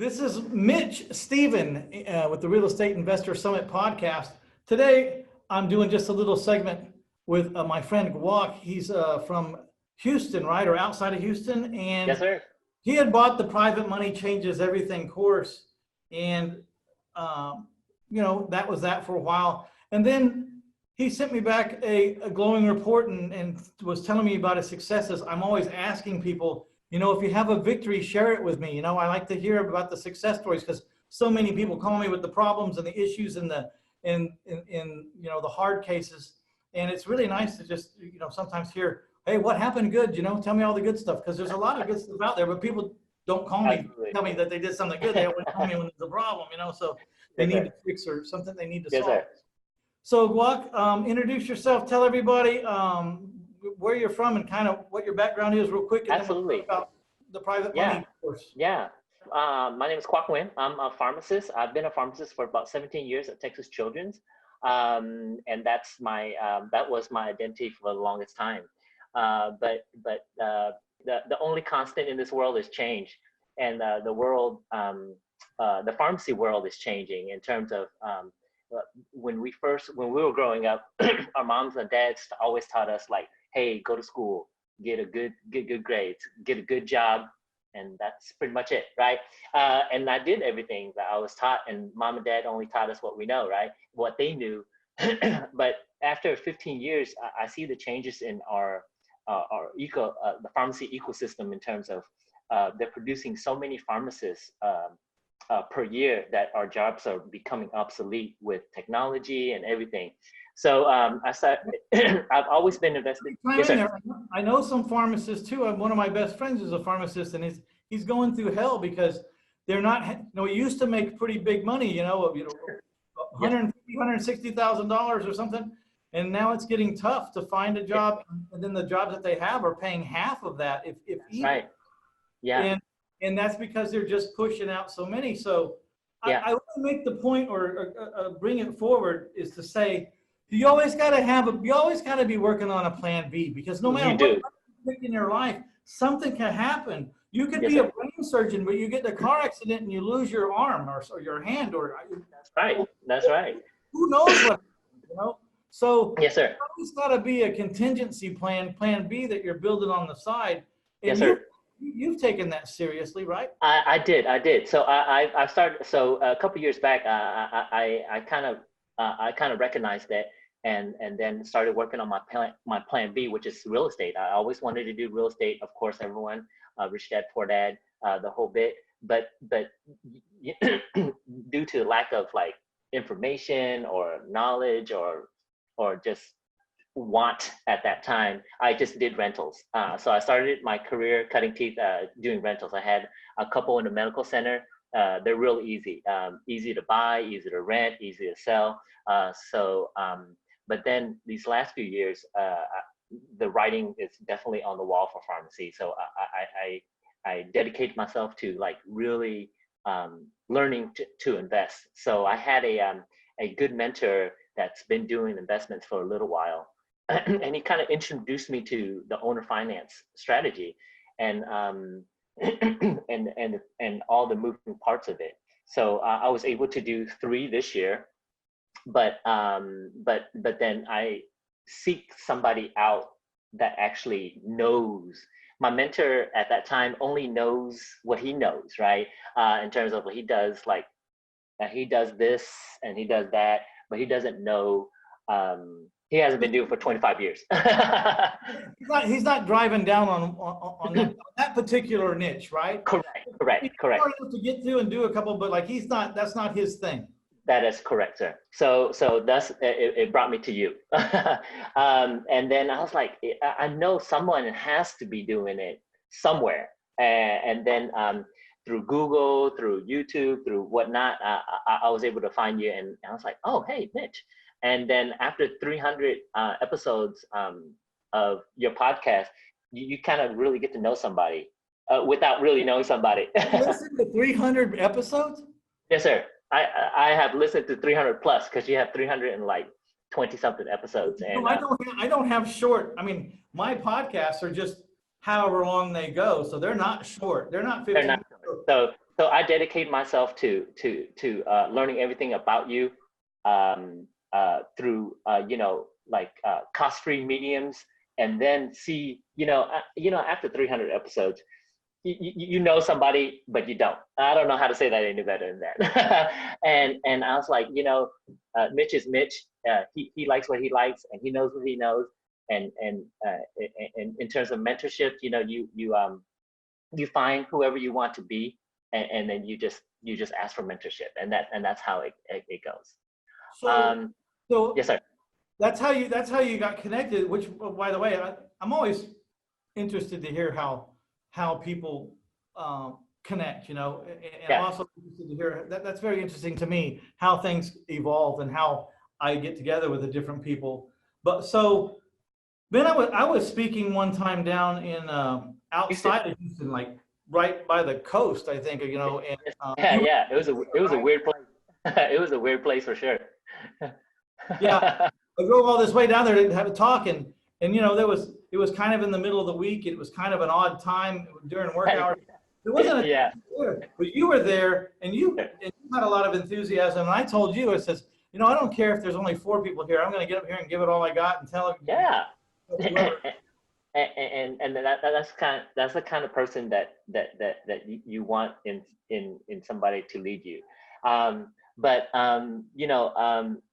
This is Mitch Stephen with the Real Estate Investor Summit podcast. Today, I'm doing just a little segment with my friend Quoc. He's from Houston, right, or outside of Houston, and Yes, sir. he had bought the Private Money Changes Everything course, and that was that for a while. And then he sent me back a glowing report and was telling me about his successes. I'm always asking people, if you have a victory, share it with me. I like to hear about the success stories because so many people call me with the problems and the issues and the hard cases. And it's really nice to just, sometimes hear, hey, what happened good? Tell me all the good stuff, because there's a lot of good stuff out there, but people don't call me, tell me that they did something good. They always call me when there's a problem, so they need to fix or something they need to solve. Sir. So Quoc, introduce yourself, tell everybody where you're from and kind of what your background is real quick. And Absolutely. Then we'll talk about the Private Money course. Yeah. My name is Quoc Nguyen. I'm a pharmacist. I've been a pharmacist for about 17 years at Texas Children's. And that's that was my identity for the longest time. But the only constant in this world is change. And the world, the pharmacy world is changing in terms of when we were growing up, our moms and dads always taught us, like, hey, go to school, get good grades, get a good job, and that's pretty much it, right? And I did everything that I was taught, and mom and dad only taught us what we know, right? What they knew. But after 15 years, I see the changes in our the pharmacy ecosystem in terms of they're producing so many pharmacists per year that our jobs are becoming obsolete with technology and everything. So I've always been invested. Yes, sir. I know some pharmacists too. One of my best friends is a pharmacist, and he's going through hell because they're not. He used to make pretty big money, $150,000, $160,000 or something, and now it's getting tough to find a job. And then the jobs that they have are paying half of that, if even. Right. Yeah. And that's because they're just pushing out so many. So I want to make the point or bring it forward is to say, you always got to be working on a plan B, because no matter what you pick in your life, something can happen. You could be a brain surgeon, but you get in a car accident and you lose your arm or your hand. That's right. Who knows what, So yes, sir. There's always got to be a contingency plan B that you're building on the side. And yes, sir. You've taken that seriously, right? I did. So I started. So a couple years back, I kind of recognized that, and then started working on my plan B, which is real estate. I always wanted to do real estate. Of course, everyone, rich dad, poor dad, the whole bit. But due to lack of like information or knowledge or just want at that time, I just did rentals. So I started my career cutting teeth doing rentals. I had a couple in the medical center. They're real easy, easy to buy, easy to rent, easy to sell. But then these last few years, the writing is definitely on the wall for pharmacy. So I dedicated myself to like really learning to invest. So I had a good mentor that's been doing investments for a little while. And he kind of introduced me to the owner finance strategy and and all the moving parts of it. So I was able to do 3 this year, but then I seek somebody out that actually knows. My mentor at that time only knows what he knows, right? In terms of what he does, like he does this and he does that, but he doesn't know. He hasn't been doing it for 25 years. He's not driving down on that particular niche, right? Correct. Hard enough to get to and do a couple, but like that's not his thing. That is correct, sir. So that's it brought me to you. And then I was like, I know someone has to be doing it somewhere. And then through Google, through YouTube, through whatnot, I was able to find you, and I was like, oh, hey, Mitch. And then after 300 episodes of your podcast, you kind of really get to know somebody without really knowing somebody. Listen to 300 episodes? Yes, sir. I have listened to 300 plus, because you have 320 something episodes. And I don't have short. I mean, my podcasts are just however long they go, so they're not short. They're not 15. They're not. So I dedicate myself to learning everything about you through cost-free mediums, and then see after 300 episodes, you know somebody, but you don't. I don't know how to say that any better than that. and I was like, Mitch is Mitch. He likes what he likes, and he knows what he knows. And in terms of mentorship, you find whoever you want to be, and then you just ask for mentorship, and that's how it goes. So, so Yes, sir. that's how you got connected. Which, by the way, I'm always interested to hear how people connect. And I'm also interested to hear that's very interesting to me, how things evolve and how I get together with the different people. But so then I was speaking one time down in outside of Houston, like right by the coast, I think. And yeah. It was a weird place. It was a weird place for sure. Yeah, I drove all this way down there to have a talk, and it was kind of in the middle of the week. It was kind of an odd time during work hours. There wasn't a but you were there, and you had a lot of enthusiasm. And I told you, it says, I don't care if there's only 4 people here. I'm going to get up here and give it all I got and tell them. Yeah. And that's the kind of person that you want in somebody to lead you.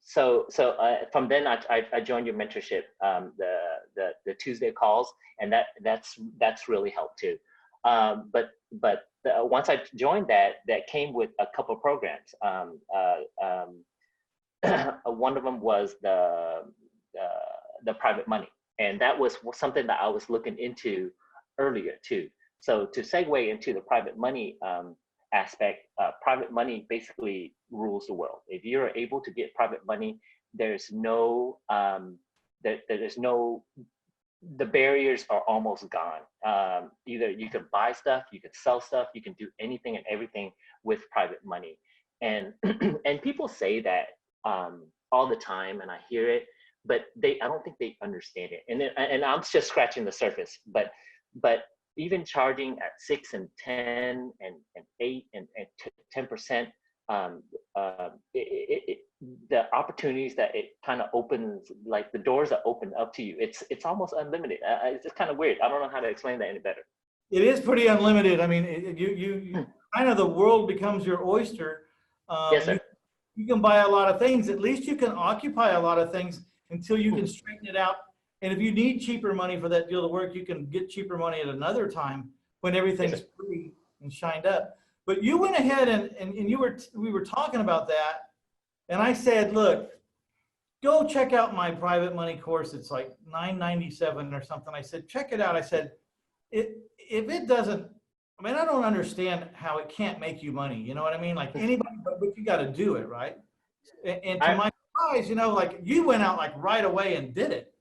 So from then I joined your mentorship, the Tuesday calls, and that's really helped too. But once I joined that came with a couple of programs. One of them was the private money, and that was something that I was looking into earlier too. So to segue into the private money aspect, private money basically rules the world. If you're able to get private money, there's no the barriers are almost gone. Either you can buy stuff, you can sell stuff, you can do anything and everything with private money. And and people say that all the time, and I hear it, but I don't think they understand it. And I'm just scratching the surface. But even charging at 6 and 10 and 8 and 10%, the opportunities that it kind of opens, like the doors that open up to you, it's almost unlimited. It's just kind of weird. I don't know how to explain that any better. It is pretty unlimited. I mean, you kind of, the world becomes your oyster. Yes, sir. You can buy a lot of things. At least you can occupy a lot of things until you can straighten it out. And if you need cheaper money for that deal to work, you can get cheaper money at another time when everything's free and shined up. But you went ahead and we were talking about that. And I said, look, go check out my private money course. It's like $9.97 or something. I said, check it out. I said, if it doesn't, I mean, I don't understand how it can't make you money. You know what I mean? Like anybody, but you got to do it, right? And to my surprise, like you went out like right away and did it.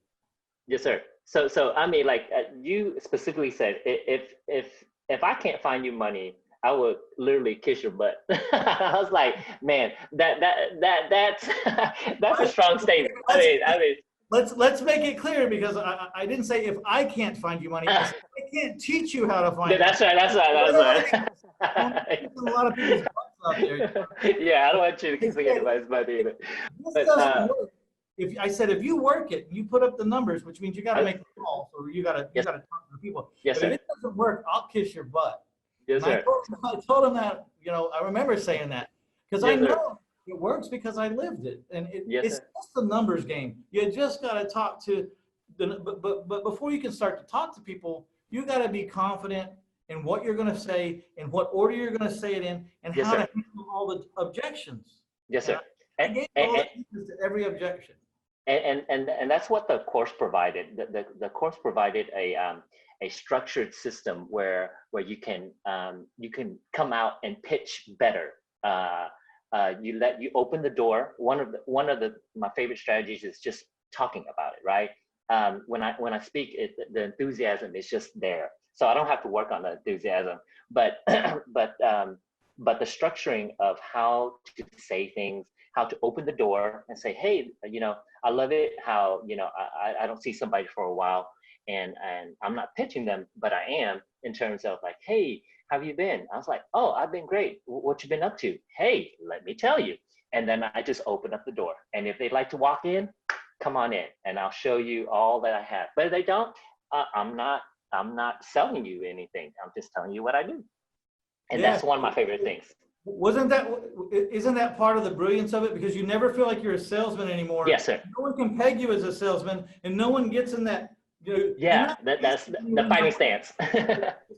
Yes, sir. So I mean, like you specifically said, if I can't find you money, I would literally kiss your butt. I was like, man, that's a strong statement. I mean. Let's make it clear, because I didn't say if I can't find you money. I can't teach you how to find. Yeah, that's right. That's right. A lot of people's butts out there. Yeah, I don't want you to kiss anybody's butt either. If you work it, you put up the numbers, which means you got to make the calls, or you got to talk to the people. Yes, but if it doesn't work, I'll kiss your butt. Yes, sir. I told him that. I remember saying that because I know it works because I lived it, and it's just a numbers game. You just got to talk to but before you can start to talk to people, you got to be confident in what you're going to say, in what order you're going to say it in, and how to handle all the objections. Yes, sir. I gave all the answers to every objection. And that's what the course provided. The course provided a structured system where you can come out and pitch better. You open the door. One of my favorite strategies is just talking about it, right? When I speak, the enthusiasm is just there, so I don't have to work on the enthusiasm. But the structuring of how to say things, how to open the door and say, hey, I love it how I don't see somebody for a while, and I'm not pitching them, but I am, in terms of like, hey, have you been? I was like, oh, I've been great. What you been up to? Hey, let me tell you. And then I just open up the door. And if they'd like to walk in, come on in, and I'll show you all that I have. But if they don't, I'm not selling you anything. I'm just telling you what I do. And Yeah. that's one of my favorite things. Isn't that part of the brilliance of it? Because you never feel like you're a salesman anymore. Yes, sir. No one can peg you as a salesman, and no one gets in that. Yeah, that's the fighting stance.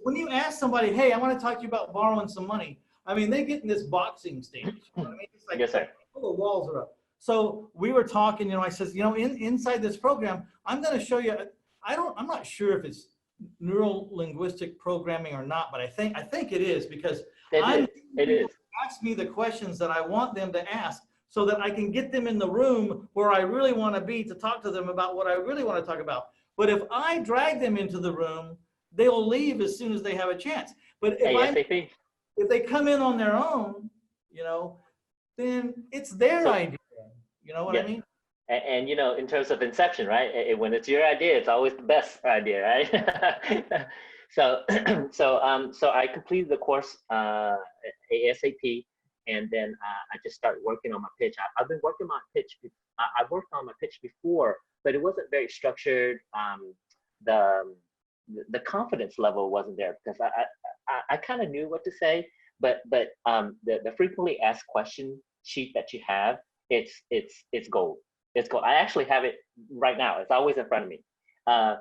When you ask somebody, hey, I want to talk to you about borrowing some money, I mean, they get in this boxing stage. You know what I mean? It's like, yes, sir. all the walls are up. So we were talking, I says, inside this program, I'm going to show you, I'm not sure if it's neural linguistic programming or not, but I think it is, because it is. Ask me the questions that I want them to ask so that I can get them in the room where I really want to be to talk to them about what I really want to talk about. But if I drag them into the room, they'll leave as soon as they have a chance. But if they come in on their own, then it's their idea. You know what I mean? And in terms of inception, right? When it's your idea, it's always the best idea, right? So I completed the course ASAP, and then I just started working on my pitch. I've been working on my pitch. I worked on my pitch before, but it wasn't very structured. The confidence level wasn't there, because I kind of knew what to say, but the frequently asked question sheet that you have, it's gold. It's gold. I actually have it right now. It's always in front of me. But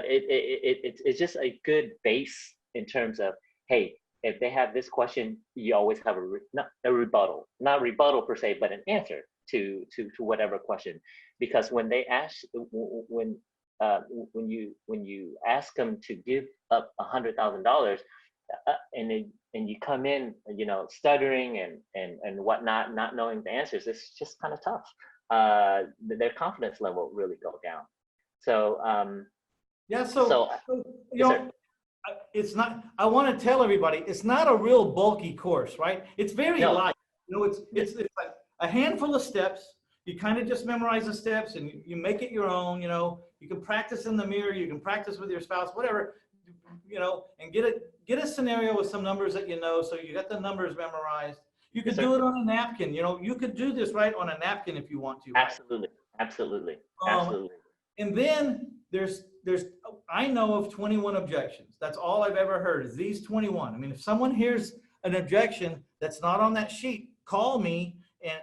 it's just a good base in terms of, hey, if they have this question, you always have not rebuttal per se, but an answer to whatever question. Because when they ask, when you ask them to give up $100,000, and you come in, stuttering and whatnot, not knowing the answers, it's just kind of tough. Their confidence level really go down. So it's not. I want to tell everybody, it's not a real bulky course, right? It's very light. It's like a handful of steps. You kind of just memorize the steps, and you make it your own. You can practice in the mirror. You can practice with your spouse, whatever. And get a scenario with some numbers that so you got the numbers memorized. You could do it on a napkin. You could do this right on a napkin if you want to. Right? Absolutely. And then there's I know of 21 objections. That's all I've ever heard is these 21. I mean, if someone hears an objection that's not on that sheet, call me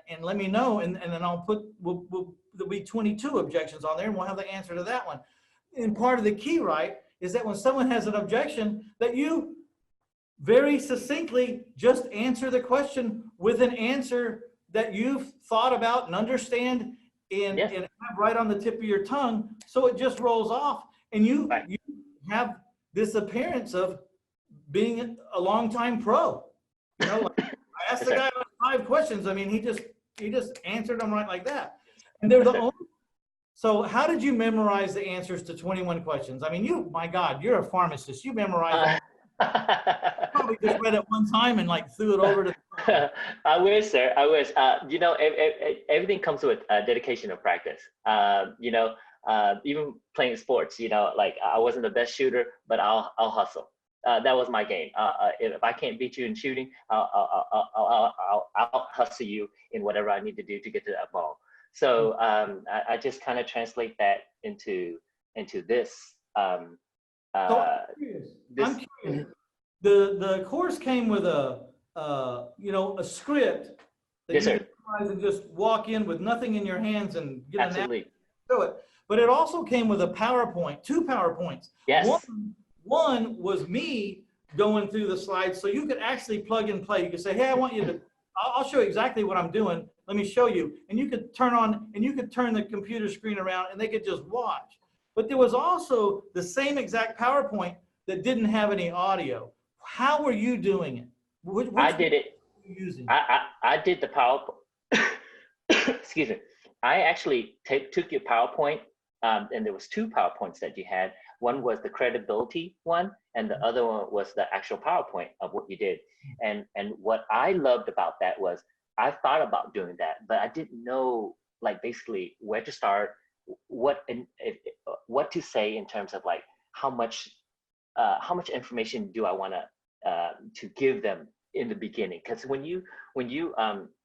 and let me know, and then I'll there'll be 22 objections on there, and we'll have the answer to that one. And part of the key, right, is that when someone has an objection, that you very succinctly just answer the question with an answer that you've thought about and understand and have right on the tip of your tongue, so it just rolls off, and you have this appearance of being a longtime pro. I asked the guy 5 questions. I mean, he just answered them right like that, and they're the only. So how did you memorize the answers to 21 questions? I mean, my God, you're a pharmacist. You memorized. Probably just read it one time and threw it over to. I wish, sir. I wish. Everything comes with dedication and practice. Even playing sports. I wasn't the best shooter, but I'll hustle. That was my game. If I can't beat you in shooting, I'll hustle you in whatever I need to do to get to that ball. So I just kind of translate that into this. I'm curious. The course came with a script that you can memorize and just walk in with nothing in your hands and get an answer to it. But it also came with a PowerPoint, 2 PowerPoints. Yes. One was me going through the slides, so you could actually plug and play. You could say, hey, I want you to. I'll show you exactly what I'm doing. Let me show you. And you could turn the computer screen around, and they could just watch. But there was also the same exact PowerPoint that didn't have any audio. How were you doing it? I did it. Using? I did the PowerPoint. Excuse me. I actually took your PowerPoint, and there was 2 PowerPoints that you had. One was the credibility one, and the other one was the actual PowerPoint of what you did. And what I loved about that was I thought about doing that, but I didn't know basically where to start, what to say in terms of how much how much information do I want to give them in the beginning? Because when you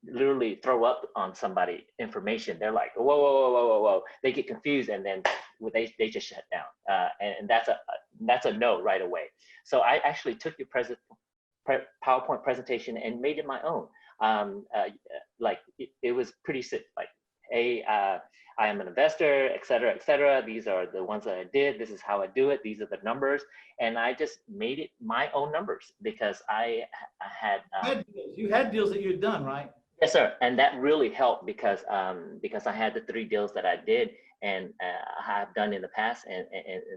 literally throw up on somebody information, they're like, whoa, whoa, whoa, whoa, whoa, whoa. They get confused, and then they just shut down. And that's a no right away. So I actually took your PowerPoint presentation and made it my own. Like it was pretty like, hey, I am an investor, et cetera, et cetera. These are the ones that I did. This is how I do it. These are the numbers. And I just made it my own numbers because I had. You had deals that you had done, right? Yes, sir. And that really helped because I had the 3 deals that I did and I have done in the past. And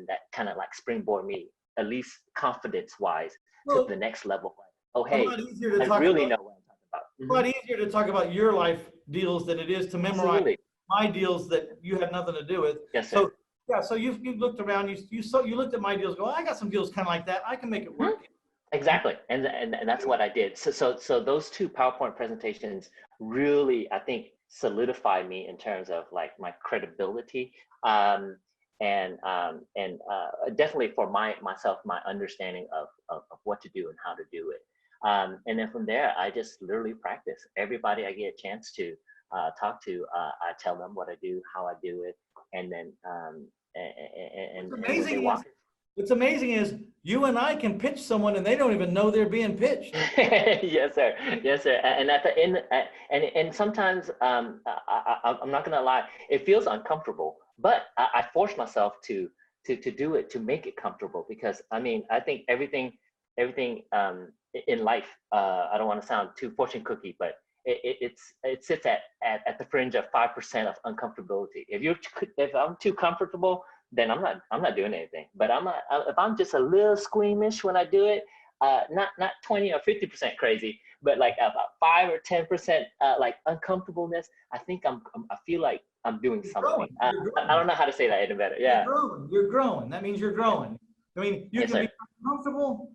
that kind of like springboard me, at least confidence-wise, to the next level. Oh, hey, I really know what I'm talking about. It's a lot easier to talk about your life deals than it is to memorize. Absolutely. My deals that you had nothing to do with. Yes, sir. So yeah, so you looked around, you looked at my deals, go, I got some deals kind of like that. I can make it work. Exactly, and that's what I did. So those 2 PowerPoint presentations really, I think, solidified me in terms of like my credibility, and definitely for myself, my understanding of what to do and how to do it. And then from there, I just literally practice. Everybody I get a chance to talk to, I tell them what I do, how I do it, and then what's amazing is you and I can pitch someone and they don't even know they're being pitched. Yes, sir. Yes, sir. And at the end, and sometimes I'm not gonna lie, it feels uncomfortable, but I force myself to do it, to make it comfortable, because I mean, I think everything in life, I don't want to sound too fortune cookie, but it sits at the fringe of 5% of uncomfortability. If I'm too comfortable, then I'm not doing anything. But if I'm just a little squeamish when I do it, not 20 or 50% crazy, but like about 5 or 10% like uncomfortableness, I think I feel like I'm doing something. I don't know how to say that any better. Yeah. You're growing. That means you're growing. I mean, you can be uncomfortable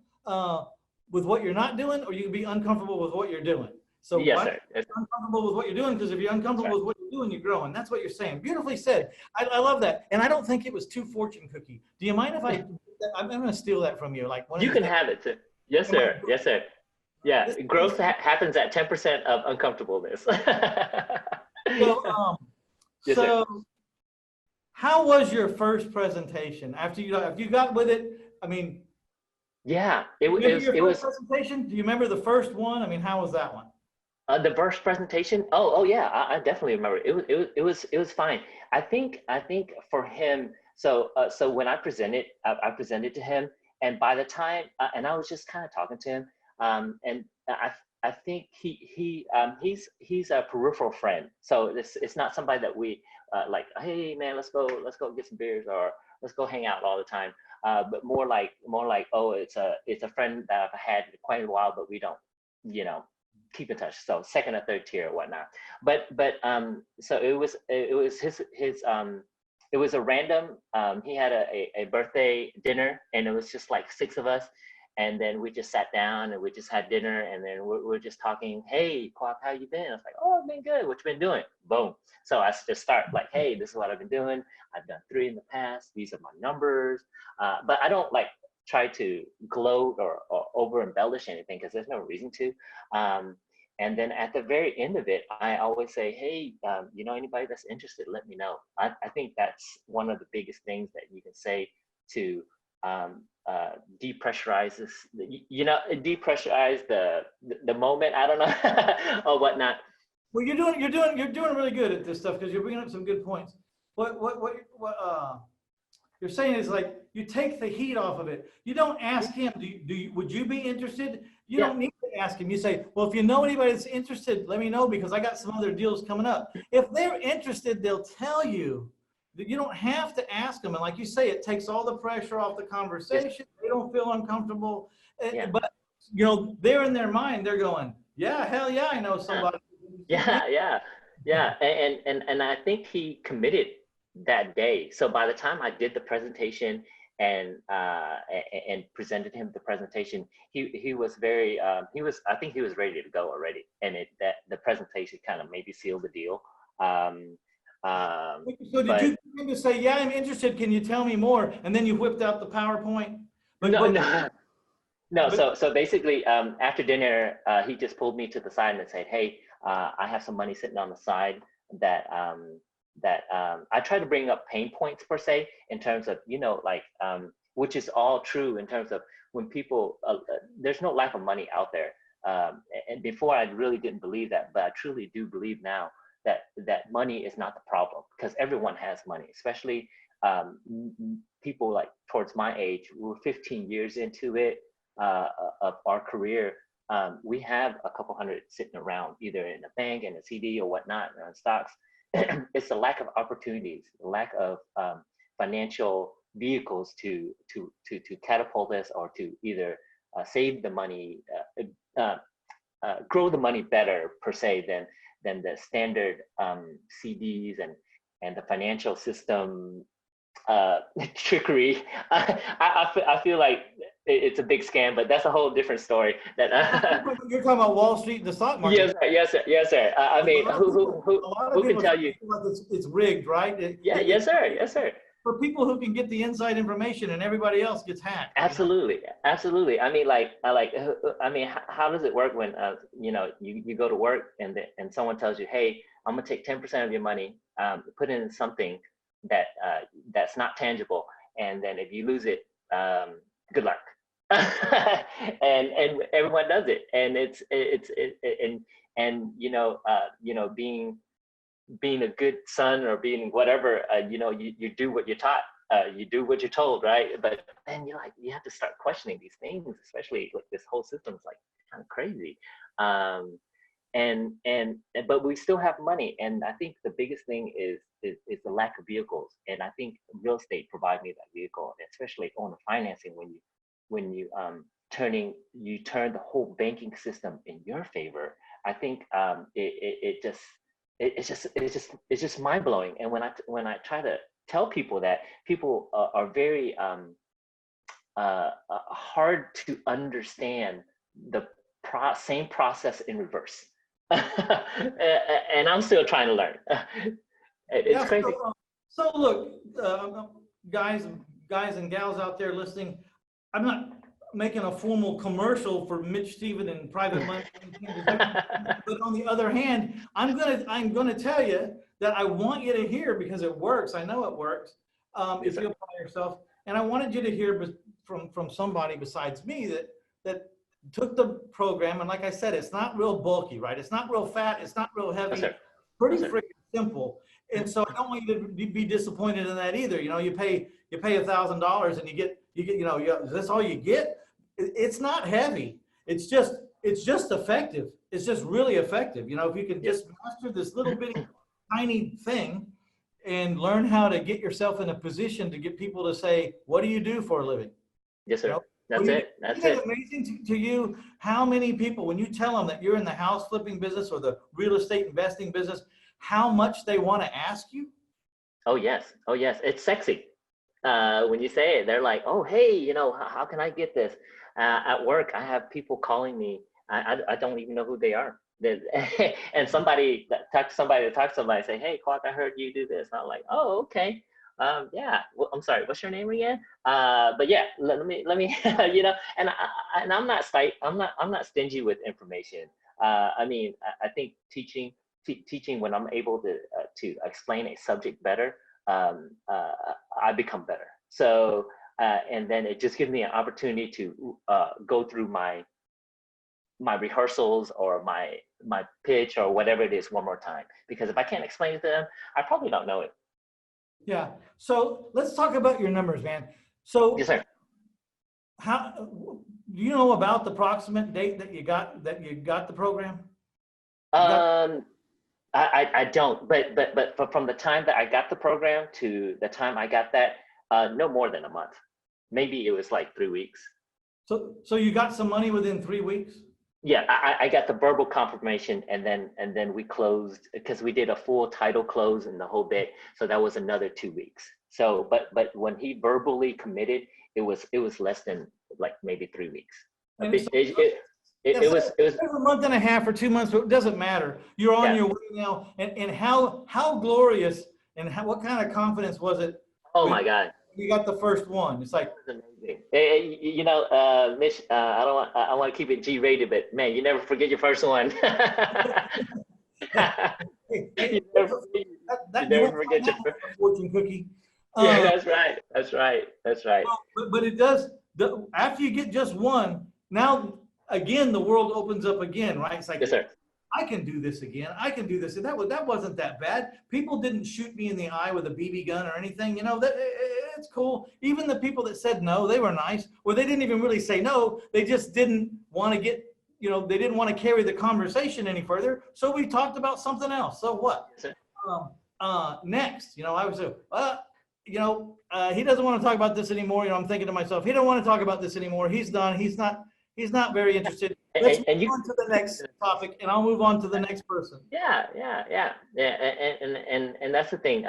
with what you're not doing, or you can be uncomfortable with what you're doing. So yes, sir. Yes, sir. Uncomfortable with what you're doing, because if you're uncomfortable with what you're doing, you're growing. That's what you're saying. Beautifully said. I love that. And I don't think it was too fortune cookie. Do you mind if I'm going to steal that from you? Like you can have it too. Yes, sir. Yes, sir. Yeah, growth happens at 10% of uncomfortableness. Yes, so how was your first presentation after you got with it? I mean, yeah, it was presentation. Do you remember the first one? I mean, how was that one? The first presentation. Oh yeah, I definitely remember. It was fine. I think for him. So when I presented to him, and by the time and I was just kind of talking to him, and I think he's a peripheral friend. So it's not somebody that we like. Hey man, let's go get some beers, or let's go hang out all the time. But more like oh, it's a friend that I've had quite a while, but we don't keep in touch. So second or third tier or whatnot. But so it was his it was a random. He had a birthday dinner, and it was just like 6 of us. And then we just sat down and we just had dinner, and then we're just talking. Hey, Quoc, how you been? I was like, oh, I've been good. What you been doing? Boom. So I just start like, hey, this is what I've been doing. I've done 3 in the past. These are my numbers. But I don't like try to gloat or over embellish anything, because there's no reason to. And then at the very end of it, I always say, hey, anybody that's interested, let me know. I think that's one of the biggest things that you can say to depressurize this, depressurize the moment. I don't know or whatnot. Well, you're doing really good at this stuff, because you're bringing up some good points. What you're saying is like, you take the heat off of it. You don't ask him, would you be interested? You don't need to ask him. You say, well, if you know anybody that's interested, let me know, because I got some other deals coming up. If they're interested, they'll tell you. You don't have to ask them. And like you say, it takes all the pressure off the conversation. Yes. They don't feel uncomfortable. Yeah. But, they're in their mind, they're going, yeah, hell yeah, I know somebody. Yeah. And I think he committed that day. So by the time I did the presentation and presented him the presentation, he was very, I think he was ready to go already. And the presentation kind of maybe sealed the deal. So did you begin to say, yeah, I'm interested, can you tell me more? And then you whipped out the PowerPoint? But, No, but, no, no. but So basically, after dinner, he just pulled me to the side and said, "Hey, I have some money sitting on the side that I try to bring up pain points per se in terms of like which is all true in terms of when people there's no lack of money out there. And before I really didn't believe that, but I truly do believe now that money is not the problem because everyone has money, especially people like towards my age. We're 15 years into it of our career. We have a couple hundred sitting around either in a bank and a CD or whatnot or on stocks. It's the lack of opportunities, the lack of financial vehicles to catapult us or to either save the money, grow the money better per se than the standard CDs and the financial system trickery. I feel like it's a big scam, but that's a whole different story. That you're talking about Wall Street and the stock market. yes, sir, yes, sir, yes, sir. I mean, A lot of who can people tell you? feel like it's rigged, right? Yeah, yes, sir, yes, sir. For people who can get the inside information and everybody else gets hacked. Absolutely, absolutely. I mean, I mean, how does it work when you go to work and someone tells you, hey, I'm gonna take 10% of your money, put it in something that's not tangible, and then if you lose it, good luck. and everyone does it, and being a good son or being whatever, you do what you're taught, you do what you're told, right? But then you have to start questioning these things, especially like this whole system is like kind of crazy. But we still have money, and I think the biggest thing is the lack of vehicles, and I think real estate provides me that vehicle, especially on the financing when you turn the whole banking system in your favor. I think it's just mind blowing. And when I try to tell people that, people are very hard to understand the same process in reverse. And I'm still trying to learn. It's crazy. So look, guys and gals out there listening, I'm not making a formal commercial for Mitch Stephen and private money, but on the other hand, I'm gonna tell you that I want you to hear, because it works. I know it works. If you apply yourself, and I wanted you to hear from somebody besides me that took the program, and like I said, it's not real bulky, right? It's not real fat. It's not real heavy. Yes, pretty freaking simple. And so I don't want you to be disappointed in that either. You pay $1,000 and you get is this all you get? It's not heavy. It's just effective. It's just really effective. If you can just master this little bitty tiny thing and learn how to get yourself in a position to get people to say, what do you do for a living? Yes, sir. That's it. That's it. Isn't it amazing to you how many people, when you tell them that you're in the house flipping business or the real estate investing business, how much they want to ask you? Oh, yes. Oh, yes. It's sexy. When you say it, they're like, oh, hey, how can I get this? At work, I have people calling me. I don't even know who they are. And somebody talk to somebody, say, hey, Quoc, I heard you do this. And I'm like, oh, okay. Yeah. Well, I'm sorry. What's your name again? But yeah, let me, and I'm not stingy with information. I mean, I think teaching when I'm able to explain a subject better, I become better. So, and then it just gives me an opportunity to go through my rehearsals or my pitch or whatever it is one more time. Because if I can't explain it to them, I probably don't know it. Yeah. So let's talk about your numbers, man. So yes, sir. How do you know about the approximate date that you got the program? I don't, but from the time that I got the program to the time I got that, no more than a month. Maybe it was like 3 weeks. So you got some money within 3 weeks? Yeah, I got the verbal confirmation, and then we closed because we did a full title close and the whole bit. So that was another 2 weeks. So, but when he verbally committed, it was less than like maybe 3 weeks. It was a month and a half or 2 months. It doesn't matter. You're on your way now, and how glorious and what kind of confidence was it? Oh my God! You got the first one. It's like, Amazing. You know, Mitch, I want to keep it G-rated, but man, you never forget your first one. hey, You hey, never forget, you you never won't find forget that your one first. on a fortune cookie. Yeah, Um, that's right. That's right. That's right. but it does, after you get just one, now again, the world opens up again, right? It's Yes, like, sir. I can do this again. I can do this. And that wasn't that bad. People didn't shoot me in the eye with a BB gun or anything. You know, that it's cool. Even the people that said no, they were nice, or they didn't even really say no. They just didn't want to get, you know, they didn't want to carry the conversation any further. So we talked about something else. So what? Yes, sir. Next, you know, I was, you know, he doesn't want to talk about this anymore. You know, I'm thinking to myself, he don't want to talk about this anymore. He's done. He's not very interested. Let's move And you. on to the next topic, and I'll move on to the next person. Yeah. And that's the thing.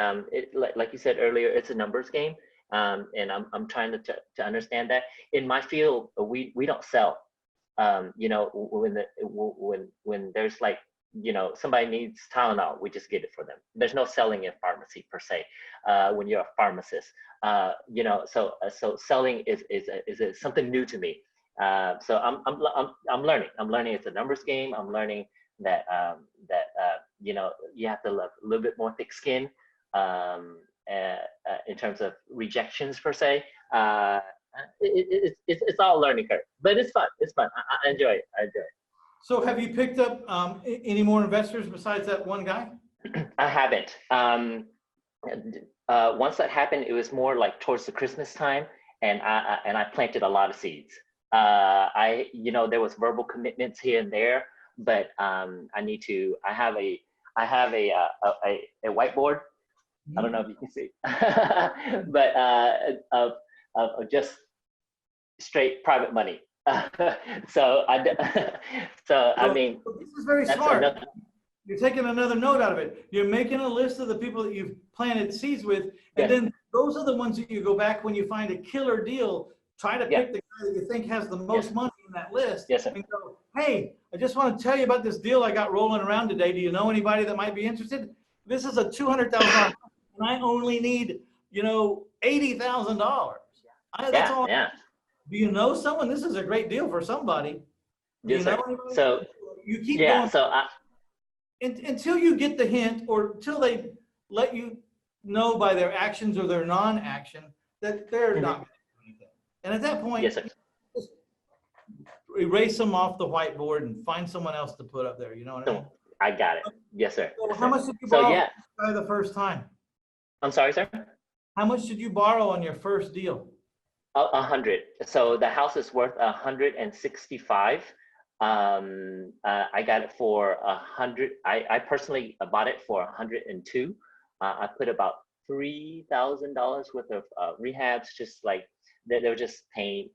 Like you said earlier, it's a numbers game. And I'm trying to understand that. In my field, we don't sell. You know, when there's like, you know, somebody needs Tylenol, we just get it for them. There's no selling in pharmacy per se. When you're a pharmacist, you know, so selling is something new to me. So I'm learning. I'm learning it's a numbers game. I'm learning that you know, you have to look a little bit more thick skin in terms of rejections per se. It's all a learning curve, but it's fun. It's fun. I enjoy it. I enjoy it. So have you picked up any more investors besides that one guy? I haven't. Once that happened, it was more like towards the Christmas time, and I planted a lot of seeds. You know, there was verbal commitments here and there, but I have a whiteboard. I don't know if you can see, but of just straight private money. So I mean, This is very smart. You're taking another note out of it. You're making a list of the people that you've planted seeds with, and then those are the ones that you go back when you find a killer deal. Try to pick the guy that you think has the most money in that list, and go, hey, I just want to tell you about this deal I got rolling around today. Do you know anybody that might be interested? This is a $200,000, and I only need, you know, $80,000. That's all. Do you know someone? This is a great deal for somebody. Do you know anybody? So you keep going. So until you get the hint, or until they let you know by their actions or their non-action that they're not going to do anything. And at that point, just erase them off the whiteboard and find someone else to put up there. You know what I mean? I got it. Yes, sir. So how much did you borrow the first time? I'm sorry, sir? How much did you borrow on your first deal? 100. So the house is worth 165. I got it for 100. I personally bought it for 102. I put about $3,000 worth of rehabs, just like they were just paint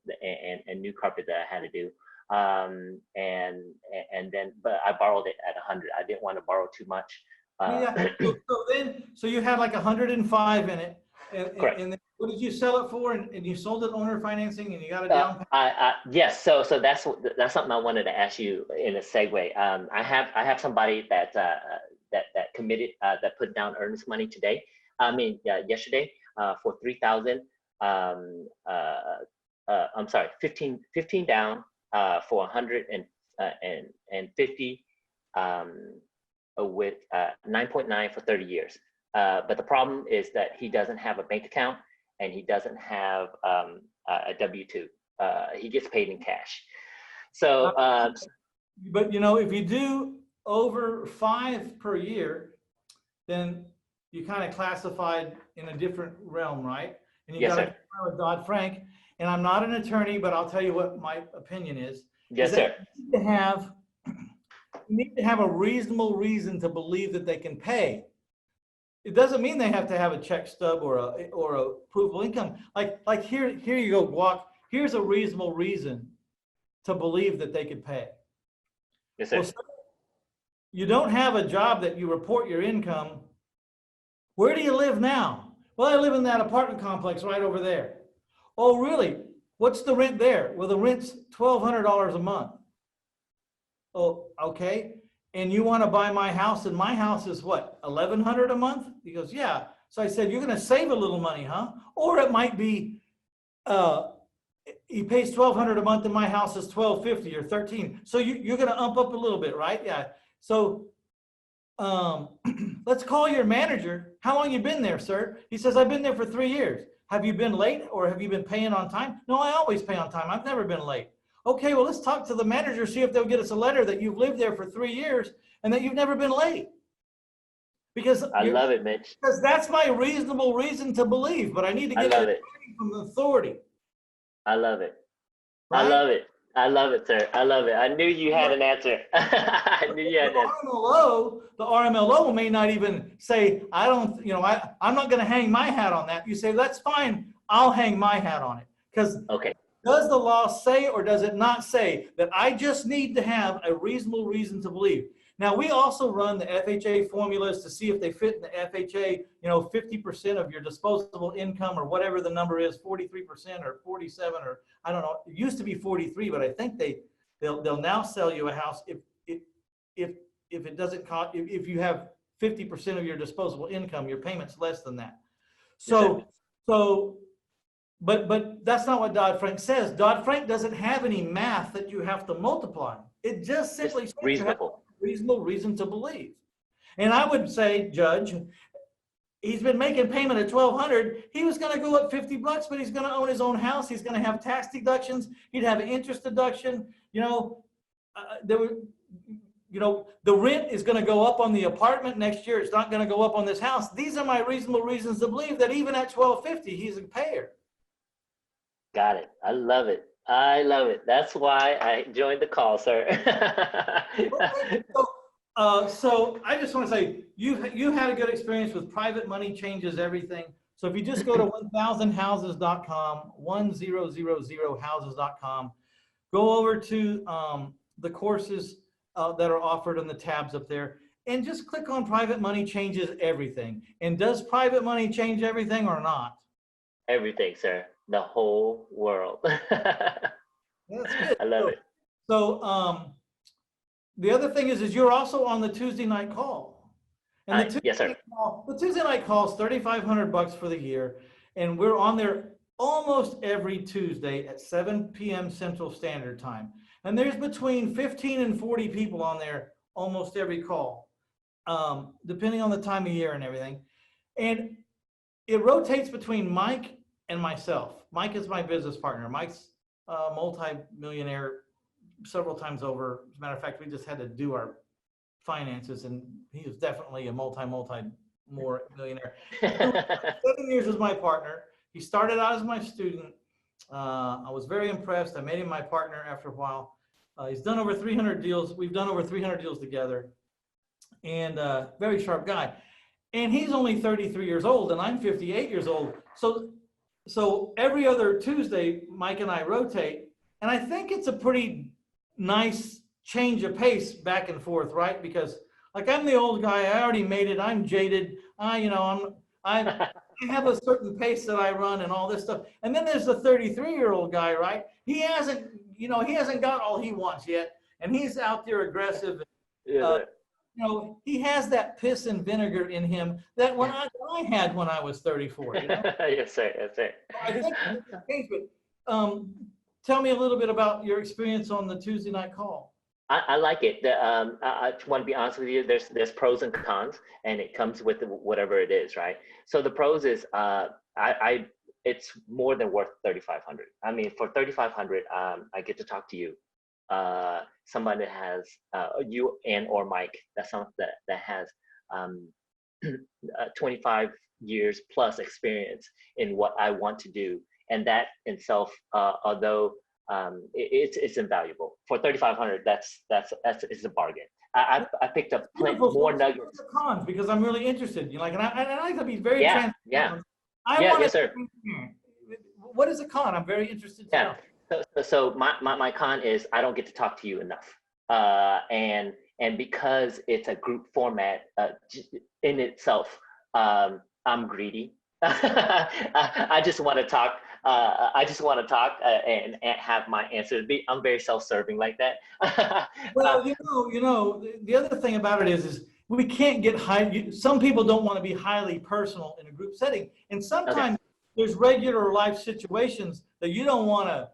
and new carpet that I had to do. And then, but I borrowed it at 100. I didn't want to borrow too much. So you had like 105 in it. Correct. And then what did you sell it for? And you sold it owner financing, and you got it down payment? Yes. So that's something I wanted to ask you in a segue. I have somebody that committed that put down earnest money today. Yesterday for 3,000. I'm sorry, 15 down for 150 with 9.9 for 30 years. But the problem is that he doesn't have a bank account, and he doesn't have a W-2. He gets paid in cash. So, but you know, if you do over 5 per year, then you kind of classified in a different realm, right? And you got to comply with Dodd-Frank. And I'm not an attorney, but I'll tell you what my opinion is. Yes, sir. You need to have a reasonable reason to believe that they can pay. It doesn't mean they have to have a check stub or a provable income. Like here you go, Quoc. Here's a reasonable reason to believe that they could pay. Yes, sir. Well, you don't have a job that you report your income. Where do you live now? Well, I live in that apartment complex right over there. Oh, really? What's the rent there? Well, the rent's $1,200 a month. Oh, okay. And you want to buy my house, and my house is what, $1,100 a month? He goes, yeah. So I said, you're going to save a little money, huh? Or it might be, he pays $1,200 a month and my house is $1,250 or $13. So you're going to ump up a little bit, right? Yeah. So let's call your manager. How long you been there, sir? He says, I've been there for 3 years. Have you been late or have you been paying on time? No, I always pay on time. I've never been late. Okay, well, let's talk to the manager, see if they'll get us a letter that you've lived there for 3 years and that you've never been late. Because I love it, Mitch. Because that's my reasonable reason to believe, but I need to get it from the authority. I love it. Right? I love it. I love it, sir. I love it. I knew you had an answer. I knew you had an answer. The RMLO may not even say, I don't, I'm not going to hang my hat on that. You say, that's fine. I'll hang my hat on it. Because does the law say or does it not say that I just need to have a reasonable reason to believe? Now, we also run the FHA formulas to see if they fit in the FHA, 50% of your disposable income or whatever the number is, 43% or 47 or I don't know. It used to be 43, but I think they'll now sell you a house if it doesn't cost, if you have 50% of your disposable income, your payment's less than that. But that's not what Dodd-Frank says. Dodd-Frank doesn't have any math that you have to multiply. It just simply says you have a reasonable reason to believe. And I would say, Judge, he's been making payment at $1,200. He was going to go up $50, but he's going to own his own house. He's going to have tax deductions. He'd have an interest deduction. The rent is going to go up on the apartment next year. It's not going to go up on this house. These are my reasonable reasons to believe that even at $1,250, he's a payer. Got it. I love it. I love it. That's why I joined the call, sir. So I just want to say, you had a good experience with private money changes everything. So if you just go to 1000houses.com, 1000houses.com, go over to the courses that are offered in the tabs up there, and just click on private money changes everything. And does private money change everything or not? Everything, sir. The whole world. That's good. I love it. So the other thing is you're also on the Tuesday night call. And yes, sir. The Tuesday night call is $3,500 for the year. And we're on there almost every Tuesday at 7 p.m. Central Standard Time. And there's between 15 and 40 people on there almost every call, depending on the time of year and everything. And it rotates between Mike and myself. Mike is my business partner. Mike's a multi-millionaire several times over. As a matter of fact, we just had to do our finances, and he is definitely a more millionaire. 7 years as my partner. He started out as my student. I was very impressed. I made him my partner after a while. He's done over 300 deals. We've done over 300 deals together, and very sharp guy. And he's only 33 years old, and I'm 58 years old. So every other Tuesday, Mike and I rotate, and I think it's a pretty nice change of pace back and forth, right? Because like I'm the old guy, I already made it. I'm jaded. I have a certain pace that I run and all this stuff. And then there's the 33-year-old guy, right? He hasn't got all he wants yet, and he's out there aggressive. He has that piss and vinegar in him that I had when I was 34. Yes, sir. Yes, sir. I think it's changed, but tell me a little bit about your experience on the Tuesday night call. I like it. I want to be honest with you. There's pros and cons, and it comes with whatever it is, right? So the pros is it's more than worth $3,500. I mean, for $3,500, I get to talk to you. Somebody that has you and or Mike that has 25 years plus experience in what I want to do, and that in itself, although it's invaluable for $3,500, that's a bargain. I picked up plenty more nuggets. What's the cons? Because I'm really interested. And I like to be very transparent. Yes, sir. What is a con? I'm very interested to know. So my con is I don't get to talk to you enough, and because it's a group format in itself, I'm greedy. I just want to talk. And have my answer. I'm very self-serving like that. Well, the other thing about it is we can't get high. Some people don't want to be highly personal in a group setting. And Okay. sometimes there's regular life situations that you don't want to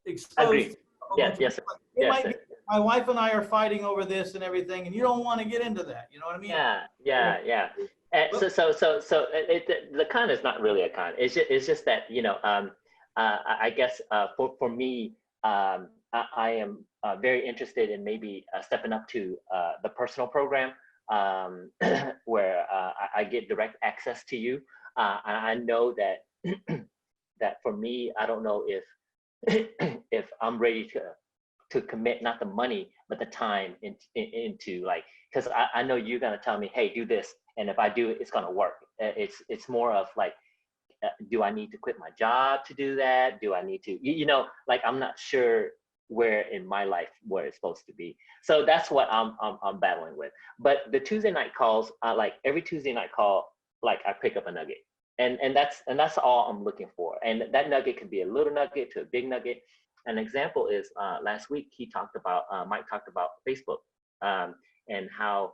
expose Agreed. to a whole Yeah. bunch of Yes, sir. people. It Yes, might sir. be, my wife and I are fighting over this and everything, and you don't want to get into that. You know what I mean? Yeah, yeah, yeah. So the con is not really a con. It's just that, I guess for me, I am very interested in maybe stepping up to the personal program, where I get direct access to you. And I know that that for me, I don't know if if I'm ready to commit not the money but the time into like, because I know you're gonna tell me, hey, do this, and if I do it, it's gonna work. It's more of like, do I need to quit my job to do that? Do I need to, like, I'm not sure where in my life where it's supposed to be. So that's what I'm battling with. But the Tuesday night calls, like every Tuesday night call, like I pick up a nugget, and that's all I'm looking for. And that nugget could be a little nugget to a big nugget. An example is last week Mike talked about Facebook, and how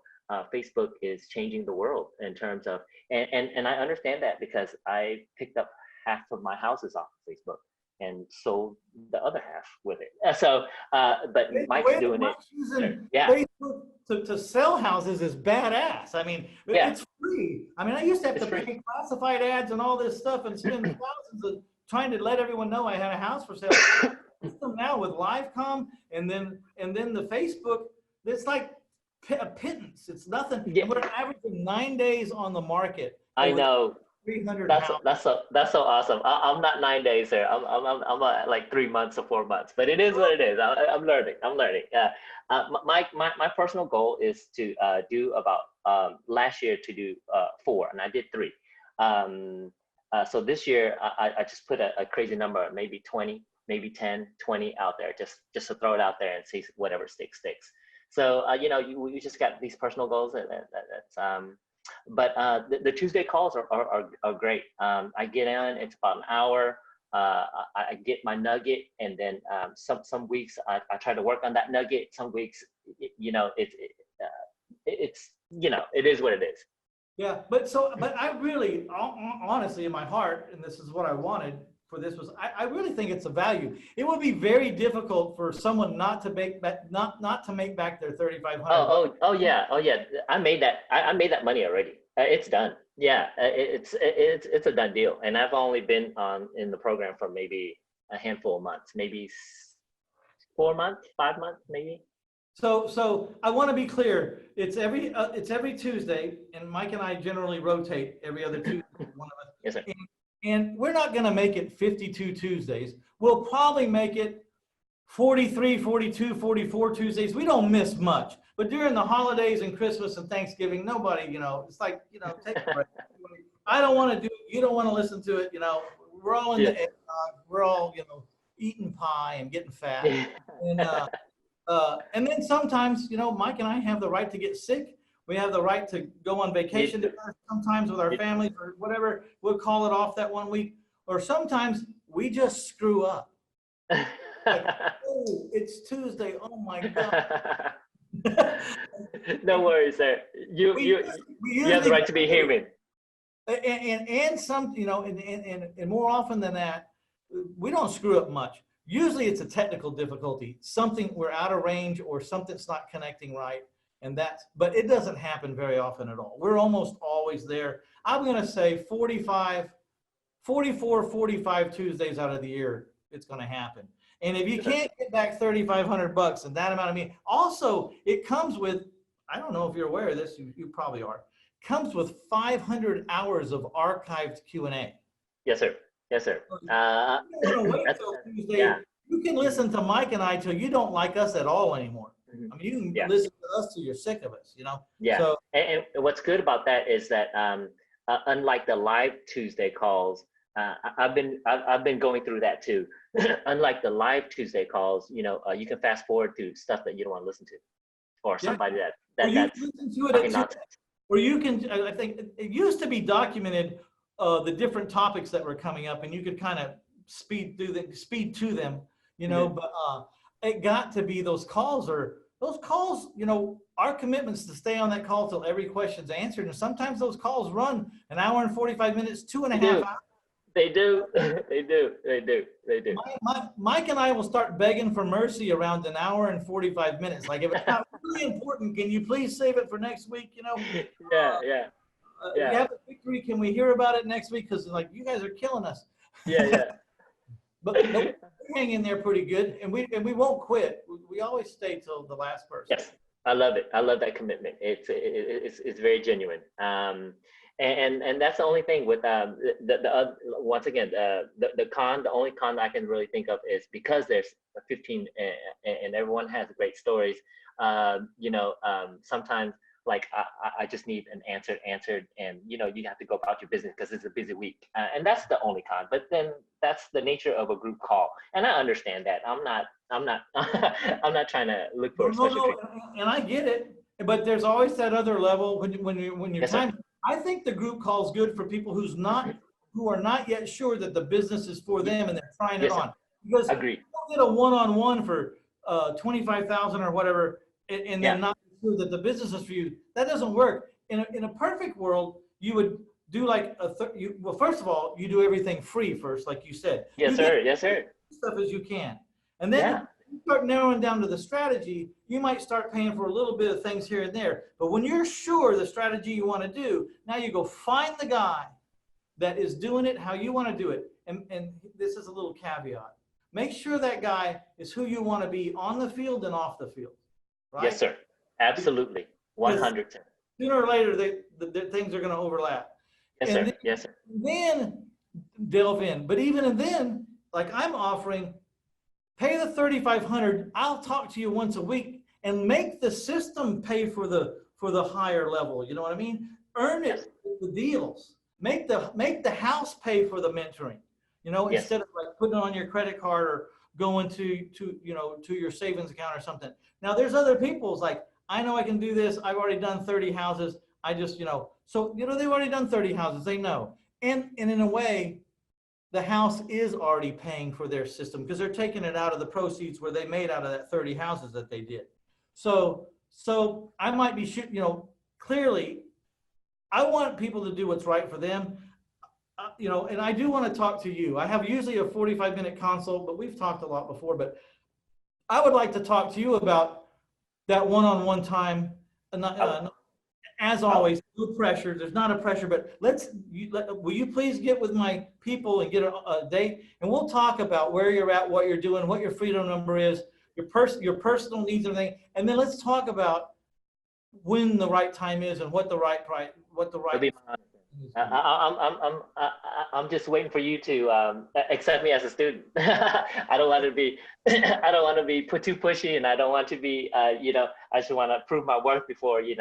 Facebook is changing the world in terms of, and I understand that because I picked up half of my houses off of Facebook and sold the other half with it. So, but The Mike's way that doing it. Mike's using Yeah, Facebook to sell houses is badass. I mean, yeah, it's free. I mean, I used to have it's to free. pay classified ads and all this stuff and spend thousands of trying to let everyone know I had a house for sale. Now with Livecom and then the Facebook, it's like a pittance. It's nothing. Yeah, And we're averaging 9 days on the market I over know. 300 That's houses. so awesome. I'm not 9 days there. I'm like 3 months or 4 months, but it is what it is. I'm learning. I'm learning. My personal goal is to do about last year to do 4, and I did 3. So this year I just put a crazy number, maybe 20, maybe 10, 20 out there, just to throw it out there and see whatever sticks. So you just got these personal goals that's but the Tuesday calls are great. I get in, it's about an hour. I get my nugget, and then some weeks I try to work on that nugget. Some weeks, it's it is what it is. Yeah, but I really, honestly, in my heart, and this is what I wanted for this was, I really think it's a value. It would be very difficult for someone not to make back, not to make back their 3,500. Oh yeah, I made that. I made that money already. It's done. Yeah, it's a done deal. And I've only been in the program for maybe a handful of months, maybe 4 months, 5 months, maybe. So I want to be clear. It's every Tuesday, and Mike and I generally rotate every other Tuesday. One of us. Yes, sir. And we're not going to make it 52 Tuesdays. We'll probably make it 43, 42, 44 Tuesdays. We don't miss much. But during the holidays and Christmas and Thanksgiving, nobody, it's like, take a break. I don't want to do it. You don't want to listen to it. We're all in the eggnog. We're all, eating pie and getting fat. And then sometimes, Mike and I have the right to get sick. We have the right to go on vacation sometimes with our families or whatever. We'll call it off that one week. Or sometimes we just screw up. Like, oh, it's Tuesday. Oh my God. No worries, sir. You have the right to be human. And some, and more often than that, we don't screw up much. Usually it's a technical difficulty, something we're out of range or something's not connecting right. But it doesn't happen very often at all. We're almost always there. I'm going to say 44, 45 Tuesdays out of the year, it's going to happen. And if you can't get back $3,500 and that amount of money, also it comes with, I don't know if you're aware of this, you probably are, comes with 500 hours of archived Q&A. Yes, sir. Yes, sir. Wait till Tuesday. Yeah. You can listen to Mike and I till you don't like us at all anymore. I mean, you can listen to us till you're sick of us, Yeah. So, and what's good about that is that unlike the live Tuesday calls, I've been going through that too. Unlike the live Tuesday calls, you can fast forward to stuff that you don't want to listen to, or somebody that's talking nonsense. Or you can, I think it used to be documented the different topics that were coming up, and you could kind of speed to them, but it got to be those calls are those calls, our commitment's to stay on that call till every question's answered. And sometimes those calls run an hour and 45 minutes, 2.5 hours. They do. They do. Mike and I will start begging for mercy around an hour and 45 minutes. Like, if it's not really important, can you please save it for next week? Yeah. We have a victory. Can we hear about it next week? Because like, you guys are killing us. Yeah. But we hang in there pretty good, and we won't quit. We always stay till the last person. Yes, I love it. I love that commitment. It's very genuine. And that's the only thing with once again, the only con I can really think of is because there's 15 and everyone has great stories. Sometimes like I just need an answered, and you have to go about your business because it's a busy week, and that's the only con. But then that's the nature of a group call, and I understand that. I'm not I'm not trying to look for a special treatment. And I get it, but there's always that other level when you're Yes, time. I think the group call is good for people who are not yet sure that the business is for them and they're trying it on. Because agreed. you don't get a one-on-one for 25,000 or whatever, and they're not sure that the business is for you. That doesn't work. In a perfect world, you would do like well, first of all, you do everything free first, like you said. Yes, sir. Yes, sir. Stuff as you can, and then you start narrowing down to the strategy. You might start paying for a little bit of things here and there. But when you're sure the strategy you want to do, now you go find the guy that is doing it how you want to do it. And this is a little caveat. Make sure that guy is who you want to be on the field and off the field. Right? Yes, sir. Absolutely. 100%. Sooner or later, the things are going to overlap. Yes, and sir. Then, yes, sir. Then delve in. But even then, like I'm offering, pay the $3,500. I'll talk to you once a week and make the system pay for the higher level. You know what I mean? Earn it with the deals. Make the house pay for the mentoring. Instead of like putting it on your credit card or going to your savings account or something. Now there's other people's like, I know I can do this. I've already done 30 houses. I just, so they've already done 30 houses. They know. And in a way, the house is already paying for their system because they're taking it out of the proceeds where they made out of that 30 houses that they did. So I might be clearly, I want people to do what's right for them. And I do want to talk to you. I have usually a 45-minute consult, but we've talked a lot before, but I would like to talk to you about that one-on-one time. As always, no pressure. There's not a pressure, but will you please get with my people and get a date, and we'll talk about where you're at, what you're doing, what your freedom number is, your personal needs, and everything, and then let's talk about when the right time is and what the right price, I'm just waiting for you to accept me as a student. I don't want to be too pushy, and I don't want to be I just want to prove my worth before I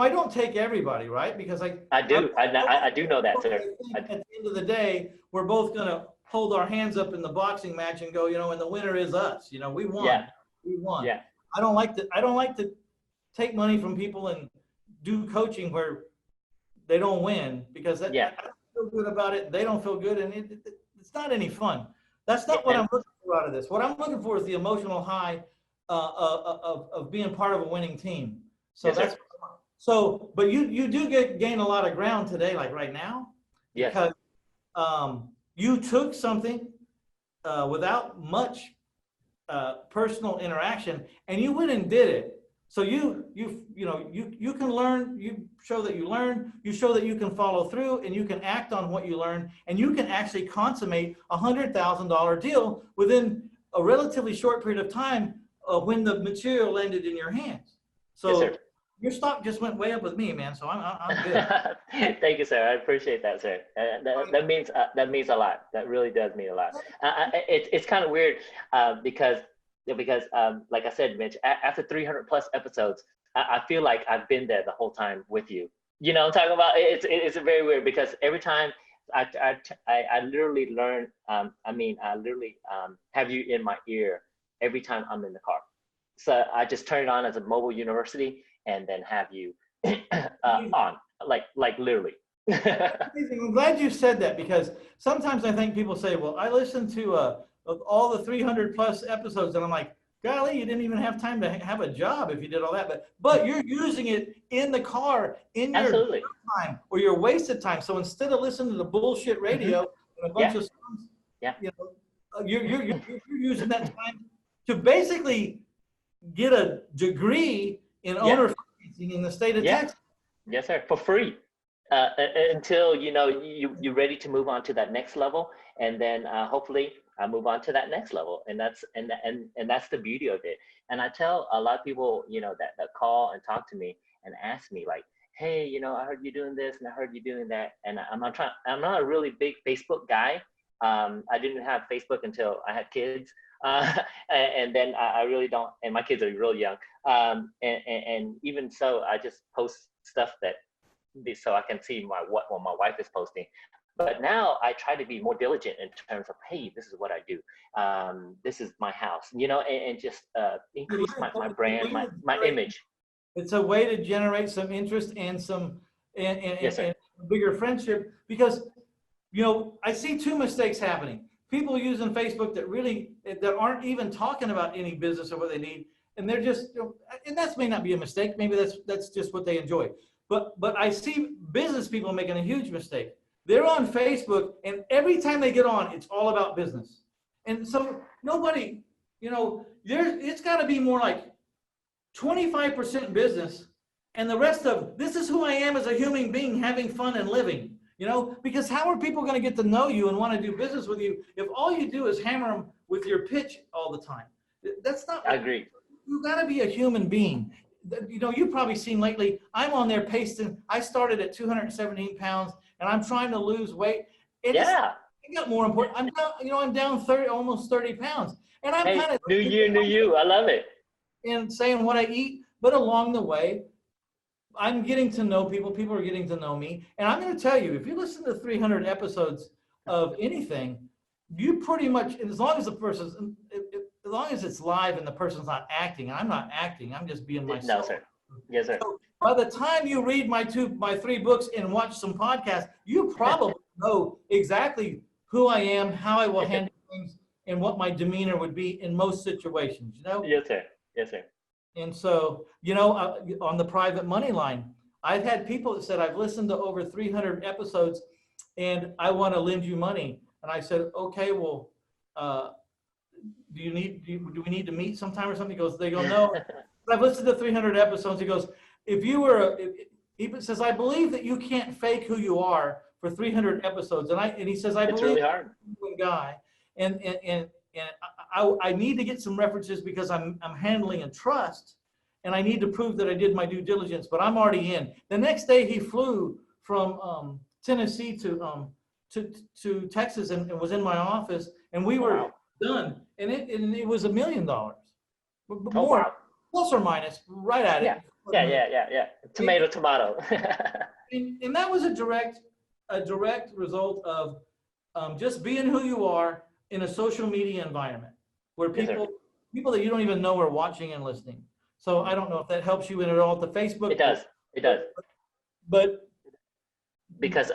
don't take everybody, right? Because I do know that, sir. At the end of the day, we're both gonna hold our hands up in the boxing match and go, and the winner is us. We won. Yeah. We won. Yeah. I don't like to take money from people and do coaching where they don't win because I don't feel good about it. They don't feel good, and it's not any fun. That's not what I'm looking for out of this. What I'm looking for is the emotional high of being part of a winning team. So but you do gain a lot of ground today, like right now, because you took something without much personal interaction, and you went and did it. So you can learn. You show that you learn. You show that you can follow through, and you can act on what you learn, and you can actually consummate a $100,000 deal within a relatively short period of time when the material landed in your hands. So your stock just went way up with me, man. So I'm good. Thank you, sir. I appreciate that, sir. That means a lot. That really does mean a lot. It's kind of weird because like I said, Mitch, after 300 plus episodes, I feel like I've been there the whole time with you. You know what I'm talking about? It's very weird because every time I literally learn. I literally have you in my ear every time I'm in the car. So I just turn it on as a mobile university and then have you on, like literally. I'm glad you said that because sometimes I think people say, well, I listened to of all the 300 plus episodes. And I'm like, golly, you didn't even have time to have a job if you did all that. But you're using it in the car, in your Absolutely. time or your wasted time. So instead of listening to the bullshit radio and a bunch of songs, you know, you're using that time to basically get a degree in owner financing in the state of Texas. Yes, sir, for free. Until you're ready to move on to that next level, and then hopefully I move on to that next level, and that's the beauty of it. And I tell a lot of people that call and talk to me and ask me like, hey, I heard you doing this and I heard you doing that, and I'm not a really big Facebook guy. I didn't have Facebook until I had kids, and then I really don't, and my kids are real young, and even so I just post stuff that so I can see what my wife is posting. But now I try to be more diligent in terms of, hey, this is what I do. This is my house, and just increase my brand, my image. It's a way to generate some interest and some Yes, sir. and bigger friendship, because I see two mistakes happening. People using Facebook that aren't even talking about any business or what they need, and they're just and that may not be a mistake. Maybe that's just what they enjoy. But I see business people making a huge mistake. They're on Facebook, and every time they get on, it's all about business. And so nobody, it's got to be more like 25% business, and the rest of this is who I am as a human being, having fun and living. Because how are people going to get to know you and want to do business with you if all you do is hammer them with your pitch all the time? That's not. I agree. You got to be a human being. You've probably seen lately, I'm on there pasting. I started at 217 pounds and I'm trying to lose weight. It got more important. I'm down 30, almost 30 pounds. And I'm kind of new you. I love it. And saying what I eat, but along the way, I'm getting to know people. People are getting to know me. And I'm going to tell you, if you listen to 300 episodes of anything, you pretty much, as long as it's live and the person's not acting, and I'm not acting, I'm just being myself. No, sir. Yes, sir. So by the time you read my 3 books and watch some podcasts, you probably know exactly who I am, how I will handle things, and what my demeanor would be in most situations. Yes, sir. Yes, sir. And so, on the private money line, I've had people that said, I've listened to over 300 episodes and I want to lend you money. And I said, okay, well, do we need to meet sometime or something? They go, no. I've listened to 300 episodes. He goes, he says, I believe that you can't fake who you are for 300 episodes. And he says, I believe really hard. You're a guy. And I need to get some references because I'm handling a trust, and I need to prove that I did my due diligence, but I'm already in. The next day he flew from Tennessee to Texas and was in my office, and we were done. And it was $1 million. More, plus or minus, right at it. Yeah. Tomato. and that was a direct result of just being who you are in a social media environment where people that you don't even know are watching and listening. So I don't know if that helps you in at all. The Facebook. It does. But because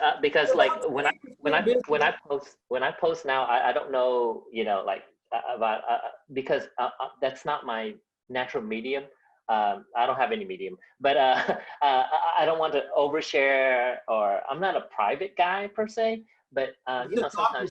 like when I post now, I don't know, about because that's not my natural medium. I don't have any medium, but I don't want to overshare, or I'm not a private guy per se. But sometimes,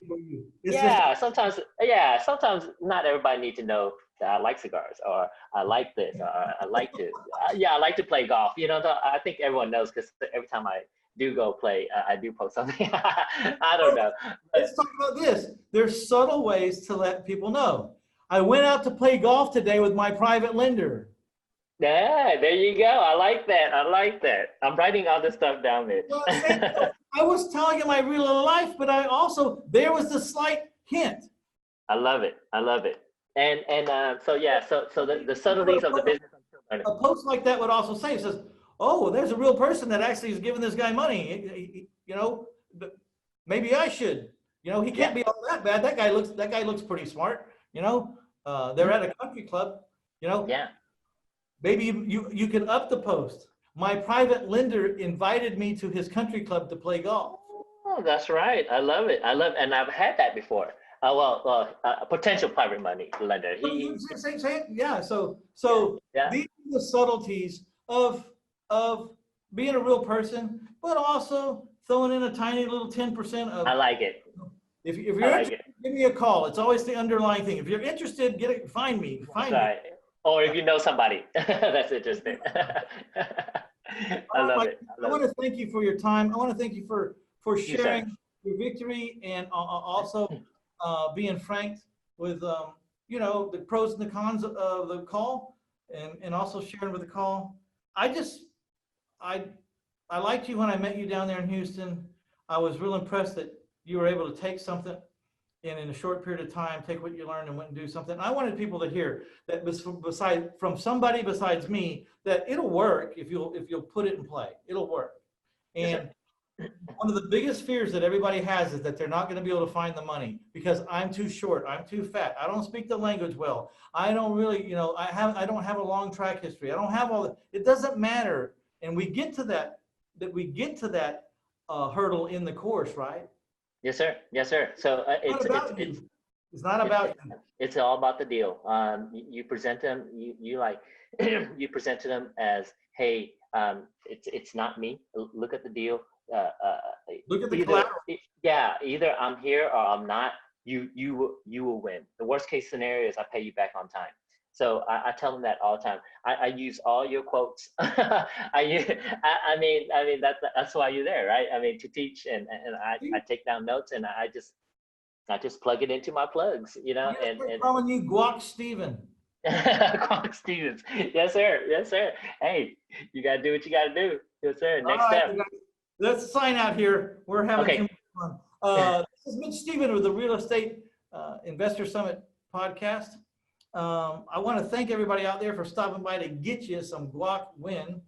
sometimes not everybody needs to know that I like cigars, or I like this, or I like to, I like to play golf. I think everyone knows, because every time I do go play, I do post something. I don't know. Let's talk about this. There's subtle ways to let people know. I went out to play golf today with my private lender. Yeah, there you go. I like that. I'm writing all this stuff down there. I was telling him my real life, but there was the slight hint. I love it. And so the subtleties of the business. A post like that would also say, it says, oh, there's a real person that actually is giving this guy money. Maybe I should. He can't be all that bad. That guy looks pretty smart. They're at a country club. Yeah. Maybe you can up the post. My private lender invited me to his country club to play golf. Oh, that's right. I love it. And I've had that before. A potential private money lender. Yeah. So Yeah. these are the subtleties of being a real person, but also throwing in a tiny little 10% of. I like it. If you're I like interested, it. give me a call. It's always the underlying thing. If you're interested, find me. That's right. Or if you know somebody that's interested. I love it. I want to thank you for your time. I want to thank you for You, sir. sharing your victory and also being frank with you know, the pros and the cons of the call, and also sharing with the call. I I liked you when I met you down there in Houston. I was real impressed that you were able to take something and in a short period of time, take what you learned and went and do something. I wanted people to hear that from somebody besides me, that it'll work if you'll put it in play. It'll work. And one of the biggest fears that everybody has is that they're not going to be able to find the money because I'm too short, I'm too fat, I don't speak the language well, I don't really, you know, I don't have a long track history, I don't have all that. It doesn't matter. And we get to that hurdle in the course, right? Yes, sir. Yes, sir. So it's not about you. It's all about the deal. You present them. You like you present to them as, hey, it's not me. Look at the deal. Look at the collateral. Yeah, either I'm here or I'm not. You will win. The worst case scenario is I pay you back on time. So I tell them that all the time. I use all your quotes. I mean that's why you're there, right? I mean, to teach, and I take down notes, and I just plug it into my plugs, you know. And calling you Quoc Stephen. Quoc Stevens. Yes, sir. Yes, sir. Hey, you gotta do what you gotta do. Yes, sir. Next step. Let's sign out here. We're having too much fun. This is Mitch Stephen with the Real Estate Investor Summit podcast. I want to thank everybody out there for stopping by to get you some Quoc Nguyen.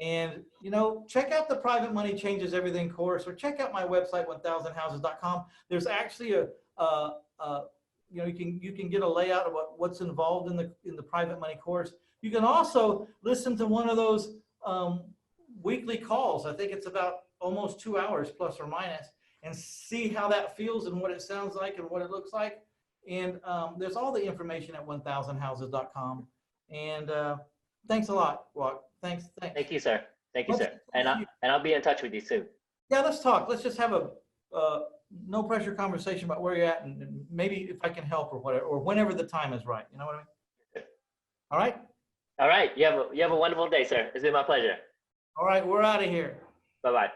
And, you know, check out the Private Money Changes Everything course, or check out my website, 1000houses.com. There's actually you know, you can get a layout of what's involved in the Private Money course. You can also listen to one of those weekly calls. I think it's about almost 2 hours plus or minus, and see how that feels and what it sounds like and what it looks like. And there's all the information at 1000houses.com. And thanks a lot, Quoc. Thanks. Thank you, sir. Thank you, sir. And I'll be in touch with you soon. Yeah, let's talk. Let's just have a no pressure conversation about where you're at, and maybe if I can help or whatever, or whenever the time is right. You know what I mean? All right. All right. You have a wonderful day, sir. It's been my pleasure. All right. We're out of here. Bye-bye.